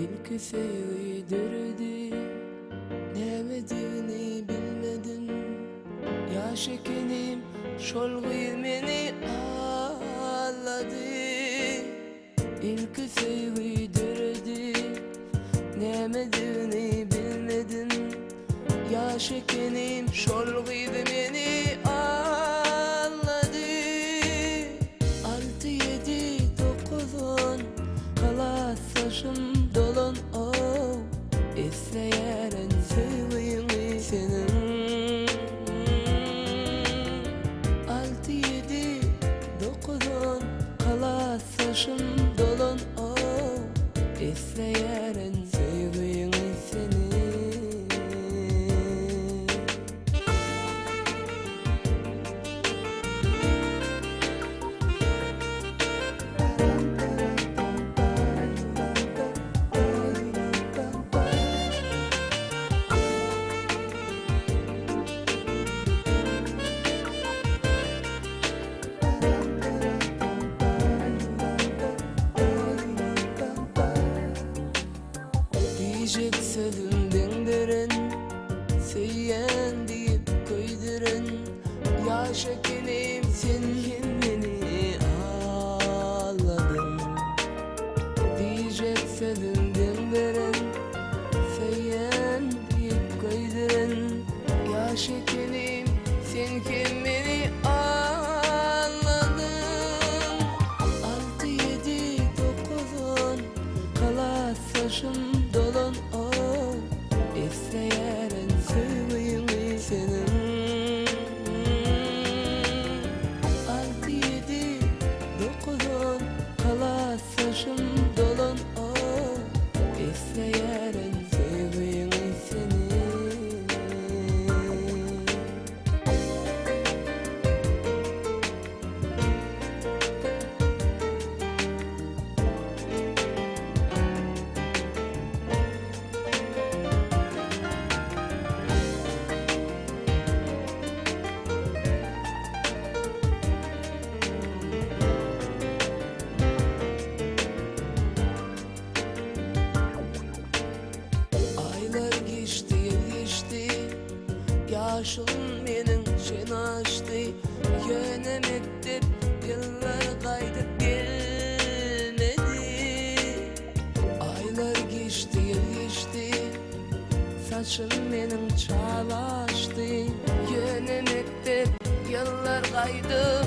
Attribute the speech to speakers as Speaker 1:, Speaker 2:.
Speaker 1: İlk sevdirdi, demediğini bilmedin. Ya şekenim şolg'u meni ağladı. İlk sevdirdi, demediğini bilmedin. Ya şekenim şolg'u meni ağladı. 6, 7, 9, 10 kalas saçım dolon oh. İsteyen sevgimi senin. 6, 7, 9, 10 kalas saçım dolon oh. İsteyen sevgimi senin. Diyecek sözümden derin, söyleyen deyip koyduran. Ya şekerim sen kendini ağladın. Diyecek sözümden derin, söyleyen deyip koyduran. Ya şekerim sen kendini ağladın. 6, 7, 9, 10 kalas saçım dolon oh. İsteyen sevgimi senin. 6, 7, 9, 10 kalas saçım dolon oh. İsteyen sevgimi senin. Yaşım benim sen açtı. Yöne mektep yıllar kaydı gelmedi. Aylar geçti geçti, saçım benim çağlaştı. Yöne mektep yıllar kaydı